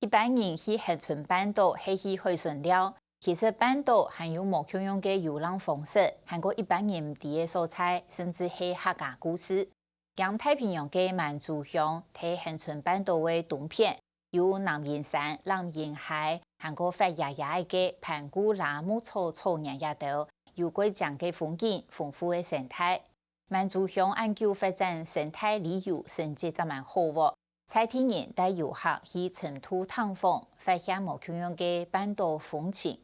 一般人去恒春半岛是去海巡了，其实半岛含有无共样嘅游览方式，韩国一般人唔知嘅所在，甚至係客家故事。将太平洋嘅满族乡睇恒春半岛嘅东片，有南燕山、南燕海，韩国发芽芽嘅盘古拉木草草叶叶头，有贵江嘅风景，丰富嘅生态。满族乡按旧发展生态旅游，成绩就蛮好喎。蔡天然带游客去成都探访，发现无共样嘅半岛风情。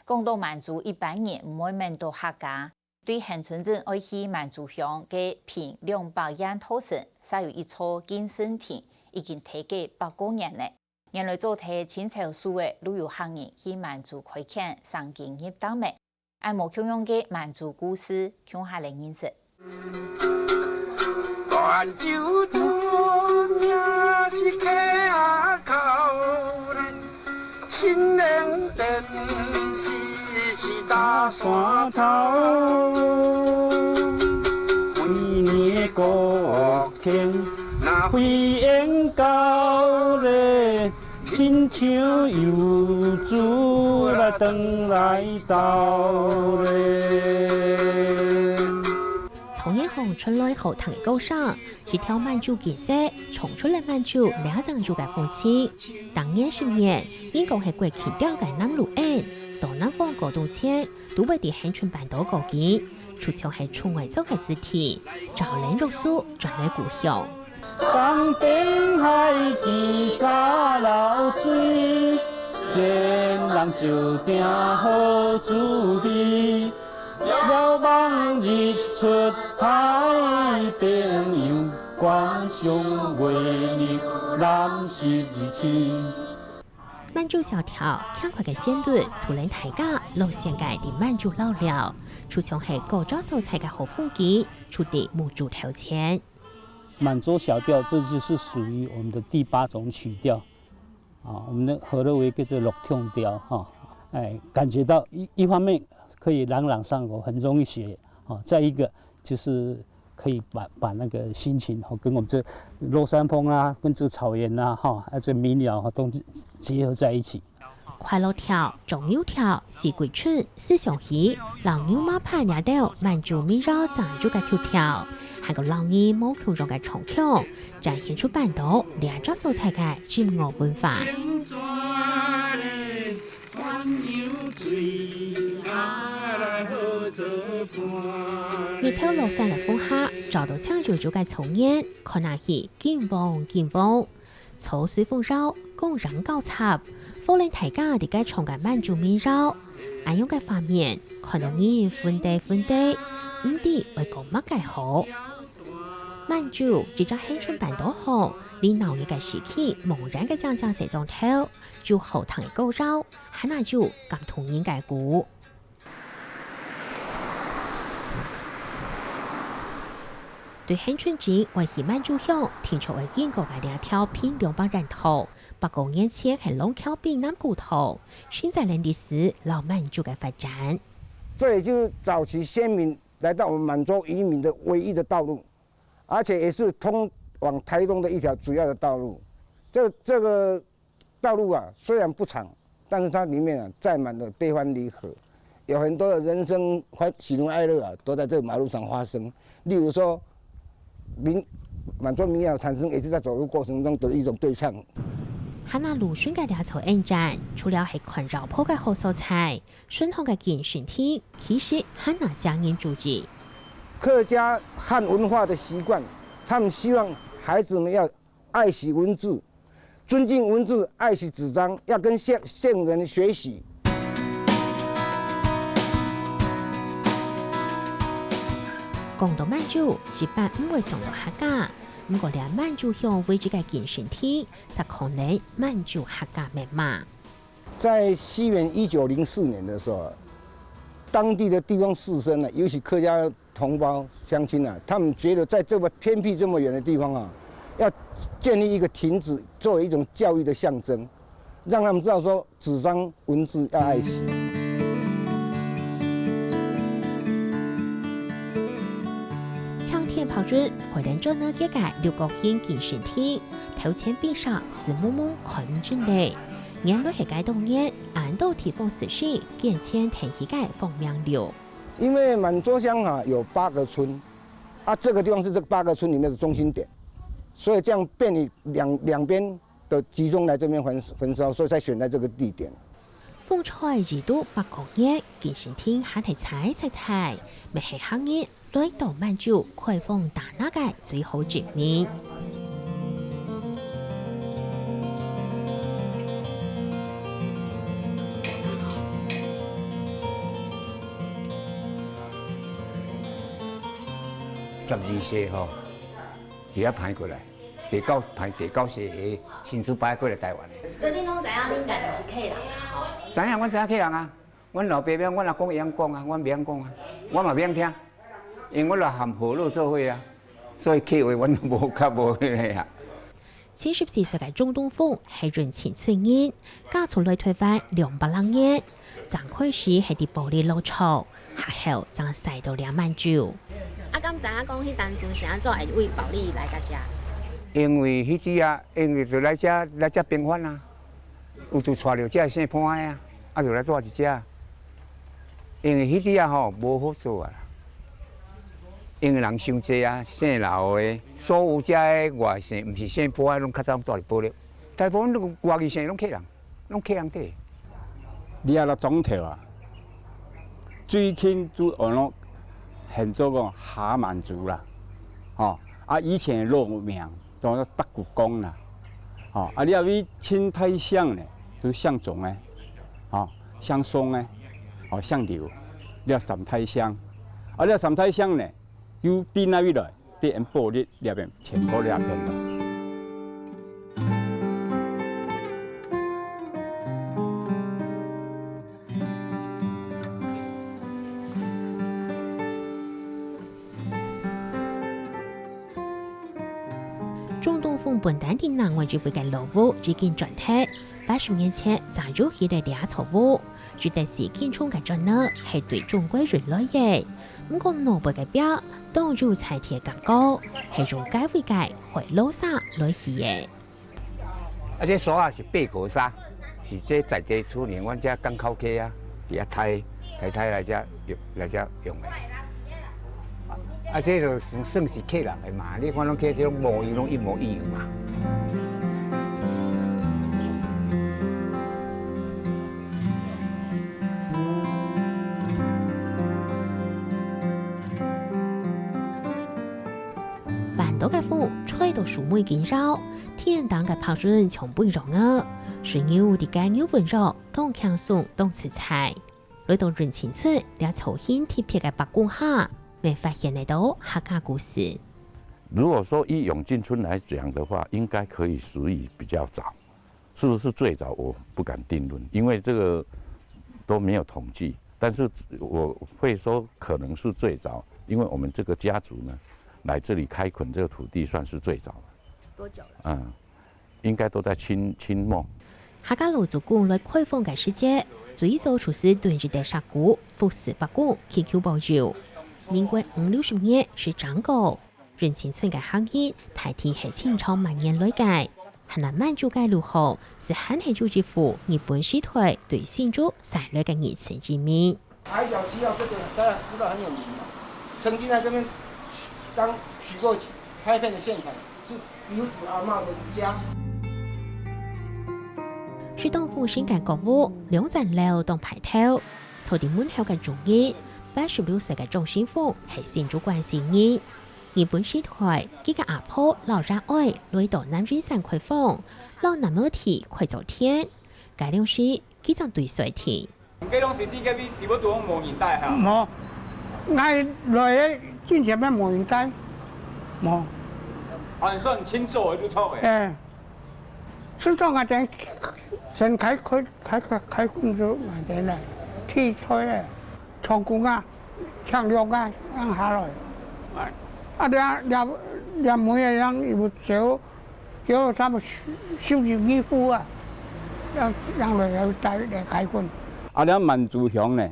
讲到满族一般人唔会问到客家，对恒春镇爱去满族乡嘅平200元土城，设有一座健身亭，已经提给8多年了。原来做睇清朝书嘅旅游客人去满族开垦上经验当美，按无共样嘅满族故事，向下来认识。泉州做也是客家口嘞，新冷灯是大山头，每年国庆那飞燕高嘞，亲像游子来登来到嘞。从一行出来后，同高上一条满族景色，冲出来满族两张族嘅风情。当年10年，英国系国庆调嘅南路岸，到南方高度线，都会伫恒春半岛高见，出潮系春外走嘅肢体，朝冷若素转来故乡。当滨海几家老水，先人就定好主意。了望日出太平洋，观赏为你蓝色日青。满族小调，轻快嘅旋律，突然大家路线界的满族老了，出场系各种素材嘅好风景，出地满族头前。满洲小调，这就是属于我们的第8种曲调，我们的合了为叫做六痛调哈，感觉到一方面可以朗朗上口，很容易学，再一个就是可以把那个心情跟我们这落山风啊，跟这草原啊这民谣都结合在一起。快乐跳、中牛跳、四季春、四象戏、老牛马拍牙雕、满族民谣藏住嘅曲调，还有老二冇腔中嘅唱腔，展现出半岛两种素材嘅音乐文化。日头落山嘅風下，找到搶住嘅草原，看下去見風見風，草水風繞，工人交插，火令大家哋嘅唱嘅滿族民謠，按樣嘅畫面，看到你歡地歡地，唔知為講乜嘅好。滿族只在恒春半島後，你鬧嘢嘅時期，茫然嘅將寫狀頭，就後堂嘅高招，係那就咁同應該估。对恒春鎮為以滿族鄉填出為建國嘅兩條偏200人頭，8公年前係龍橋避南古頭，現在人歷史老滿族嘅發展。這也就是早期先民來到我們滿洲移民的唯一的道路，而且也是通往台東的一條主要的道路。這個道路啊，雖然不長，但是它裡面啊載滿了悲歡離合，有很多的人生喜怒哀樂啊，都在這個馬路上發生。例如說，滿洲民謠產生也是在走路過程中的一種對唱。喺那魯迅嘅兩座影展，除了係群繞坡嘅好素材，順行嘅健身廳其實喺那相應注意。客家漢文化的習慣，他們希望孩子們要愛惜文字，尊敬文字，愛惜紙張，要跟先人學習。講到滿族，一般唔會想到客家，不過連滿族鄉為這個健身廳，實可能滿族客家面貌。在西元1904年的時候，當地的地方士紳呢，尤其客家同胞鄉親啊，他們覺得在這麼偏僻、這麼遠的地方啊，要建立一個亭子，作為一種教育的象徵，讓他們知道說紙張文字要愛惜。炮准回连州呢一改六国县健身厅，头前边上是木木看真嘞。眼泪系解冻年，俺都提供实施，建签提起改放苗流。因为满洲乡有8个村，这个地方是这8个村里面的中心点，所以这样便于两边的集中来这边焚烧，所以才选在这个地点。风菜热度8個月，健身廳還係踩，咪係行業來到滿足開放大那嘅最好局面。12歲而家派過來，第九歲新竹派過來台灣的。所以恁攏知影恁家己是客人啊？知影，阮知影客人啊。阮老爸免，阮阿公会晓講啊，阮袂曉講啊，阮嘛袂曉聽，因為阮來含河路做伙啊，所以客話阮都無迄個啊。74歲嘅鍾東鳳係人前出現，家族內推翻200人年，張開始係啲玻璃路槽，下後將曬到2萬九。敢知影講迄當陣是安怎會為保利來家食？因為迄時啊，因為就來遮平反啊，有就帶着遮姓潘的啊，就來住一遮。因為迄時啊無好做啊，因為人傷濟啊，姓劉的，所有遮的外姓，毋是姓潘的，攏較早住伫保利。大部分都外籍姓攏客人底。你啊，總條啊，最近就攏現做個哈滿族啦，以前的路名都是北骨公啦，你要去青苔鄉呢，就是向總的，向松的，向柳，你三太鄉，你三太鄉呢，有啲那邊來，啲人玻璃那邊全部那邊咯。鍾東鳳本單啲人為住背嘅老屋已經轉體，80年前加入起嚟啲草屋，絕對是建築嘅專業，係對中國人來嘅。唔過老輩嘅表當入柴鐵咁高，係用解會解回老沙來起嘅。這沙啊是八股沙，是這在地處理，阮遮港口溪啊，伫遐太來遮用的。這就算是客人的嘛，你看攏客這種模樣攏一模一樣嘛。半島嘅風吹到樹木緊繞，天當嘅炮仗從背容啊，水牛啲嘅牛本肉當輕鬆當食材，來到人前出兩草興貼撇嘅白กุ้ง蝦。沒發現得到客家故事。如果說以永進村來講的話，應該可以屬於比較早，是不是最早我不敢定論，因為這個都沒有統計。但是我會說可能是最早，因為我們這個家族呢，來這裡開墾這個土地算是最早。多久了？應該都在清末。客家老祖公來開放嘅世界，最早出世對住嘅沙鼓、富士白鼓、QQ 保佑。民國50-60年是漲高，人前村嘅行業大體係清朝晚年來嘅，係南滿族嘅路後是漢系族之父日本時代對新竹採來嘅熱情之面。海角七號這個大家知道很有名嘛，曾經在這邊當取過拍片的現場，是劉子阿嬤的家。是當父親嘅國屋兩層樓當排頭，坐喺門口嘅中間。86歲嘅鍾先鋒係新竹關係人，日本時代幾個阿婆老人愛來到南雲山開放，老南無題開做天，改良時幾張對水田。這攏是啲嘅啲，如果做無人帶嚇。冇，嗌來之前咩無人帶，冇。按算清做都錯嘅。是做我哋先開工作我哋嚟鐵錘咧。從工啊，搶藥啊，讓下來。兩每個人有少他們收集衣服啊，讓來帶來開墾。咱滿族鄉呢，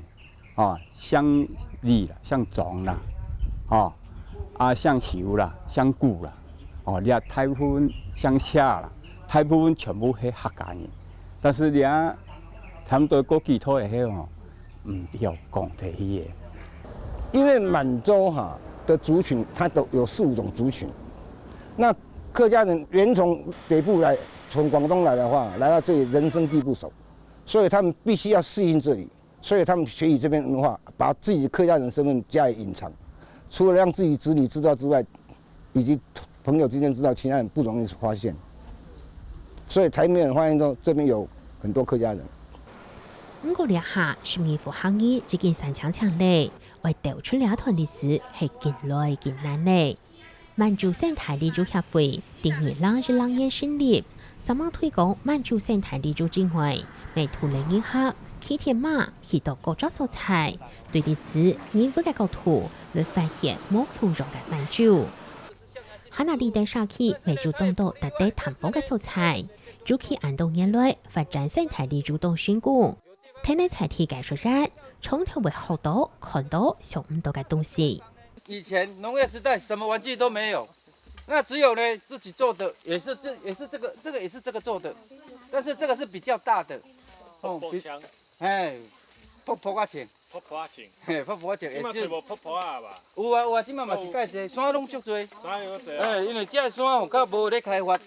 鄉里啦，鄉莊啦，啊，像油啦、像骨啦，哦，掠大部分像车啦，大部分全部是客家人，但是掠差不多过其他的迄吼，唔要讲提起的。因为满洲的族群，它都有4、5种族群。那客家人原从北部来，从广东来的话，来到这里人生地不熟，所以他们必须要适应这里，所以他们学习这边文化，把自己客家人身份加以隐藏。除了让自己子女知道之外，以及朋友之间知道，其他人不容易发现。所以才没有人发现到这边有很多客家人。不过俩下是民服行业已經三強強烈，為調出兩段歷史係極耐極難的。滿洲生態歷史協會定義2年成立，希望推廣滿洲生態歷史智慧，為土地研學、起天馬、許多各種素材，對歷史研究嘅角度來發現冇強弱嘅滿洲。喺那地帶上起滿洲當道特地探訪嘅素材，就可以按動年來發展生態歷史當選股。睇你才體概述日，從頭會學到看到想唔到嘅東西。以前農業時代什麼玩具都沒有，那只有呢自己做的，也是這個也是這個做的，但是這個是比較大的。泡槍，哎，泡啊槍，嘿，泡啊槍，今麥全部泡啊吧？有啊有啊，今麥嘛是介濟，山攏足多。山有濟哎，因為這個山有較無咧開發。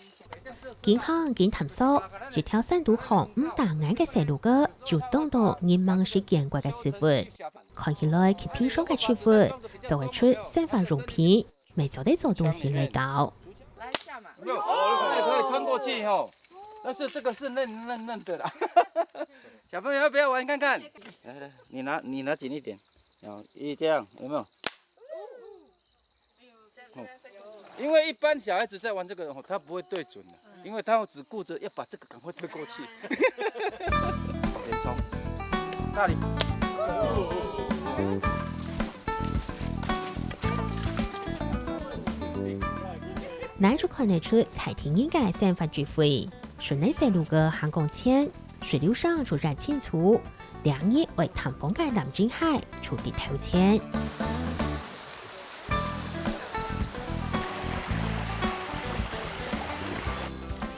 健康健探索，一條山度行唔大眼嘅細路哥，就當到眼盲是見過嘅事物，看起來佢平常嘅食物，就會出生化用品，未做得做東西嚟搞。沒有，可以穿過去吼，但是這個是嫩的啦。小朋友要不要玩看看？來，你拿緊一點，然後這樣有沒有？因為一般小孩子在玩這個，他不會對準的，因為他只顧着要把這個趕快推過去。點衝，大力！男主看得出彩婷應該散發聚會，順利細路個行公前，水流上就染清楚，兩日為探訪嘅南京海處地頭前。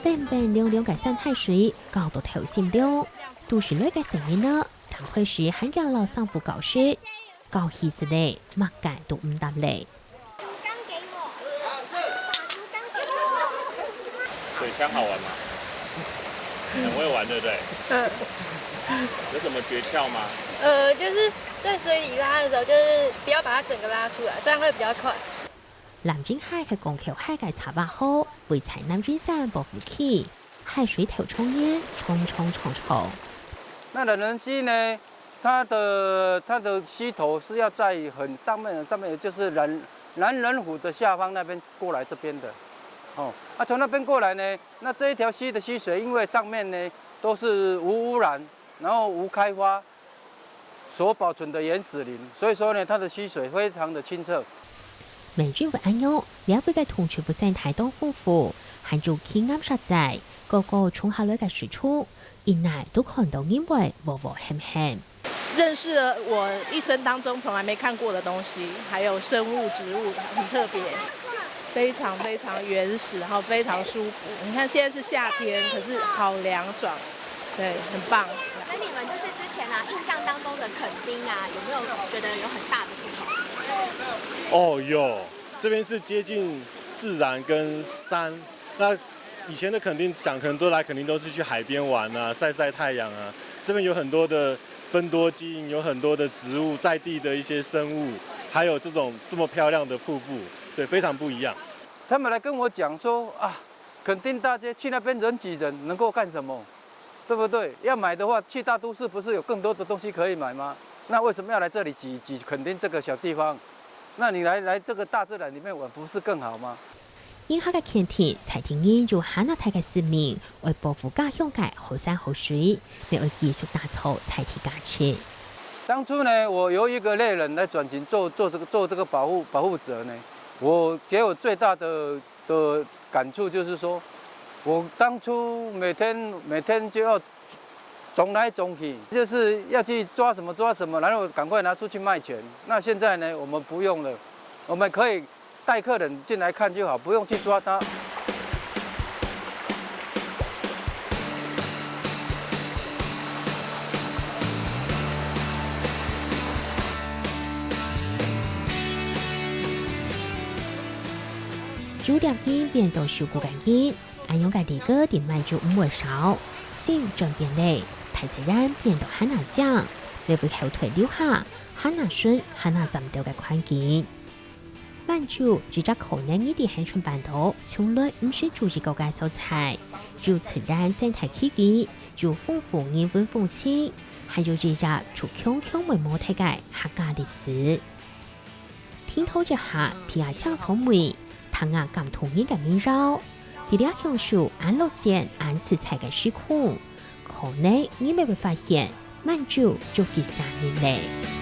冰冰涼涼嘅山海水搞到頭先涼，都市內嘅聲音呢，常會是很驚老上不搞事，搞起事嚟乜解都唔得嚟。水槍好玩嗎？很會玩，對不對？有什麼訣竅嗎？就是在水裡拉的時候，就是不要把它整個拉出來，這樣會比較快。南京海嘅拱橋海嘅茶壩後，會在南京山保護區，海水頭衝煙，衝。那冷人溪呢？它的溪頭是要在很上面，就是南人湖的下方那邊過來這邊的。哦，從那邊過來呢，那這一條溪的溪水，因為上面呢都是無污染，然後無開發所保存的原始林，所以說呢，它的溪水非常的清澈。每日會安用兩邊嘅同全部生態都豐富，含住企啱實在，個個衝下來嘅水處，一來都看到因為和輕。認識了我一生當中從來沒看過的東西，還有生物植物，很特別，非常非常原始，然後非常舒服。你看現在是夏天，可是好涼爽，對，很棒。那你們就是之前印象當中的墾丁有沒有覺得有很大的不同？哦，有，這邊是接近自然跟山。那以前的墾丁想可能都來墾丁都是去海邊玩啊，曬太陽啊。這邊有很多的芬多精，有很多的植物，在地的一些生物，還有這麼漂亮的瀑布，對，非常不一樣。他們來跟我講說啊，墾丁大街去那邊人擠人，能夠幹什麼？對不對？要買的話，去大都市不是有更多的東西可以買嗎？那為什麼要來這裡擠墾丁這個小地方？那你來這個大自然裡面玩，不是更好嗎？因下嘅前提，財庭院就喊那太嘅市民為保護家鄉嘅好山好水，你會繼續打造財體價值。當初呢，我由一個獵人來轉型做這個保護者呢，給我最大的感觸就是說，我當初每天就要總來總去，就是要去抓什麼，然後趕快拿出去賣錢。那現在呢，我們不用了，我們可以带客人进来看就好，不用去抓它。煮点边变做收骨干筋，按用家己个点慢煮5尾勺，先转变类，太自然变到很难酱，你会后腿留下很难顺、很难浸到嘅款件。慢煮只只可能呢啲很纯板豆，从来唔是煮一个嘅素菜，煮自然生态气质，煮丰富盐分风情，还有这只煮腔腔为模态嘅客家历史。听头一下，皮下香草味。糖啊，咁同意嘅味道，佢哋享受按路線、按食材嘅時空，可能你未會發現，慢煮就幾3年嚟。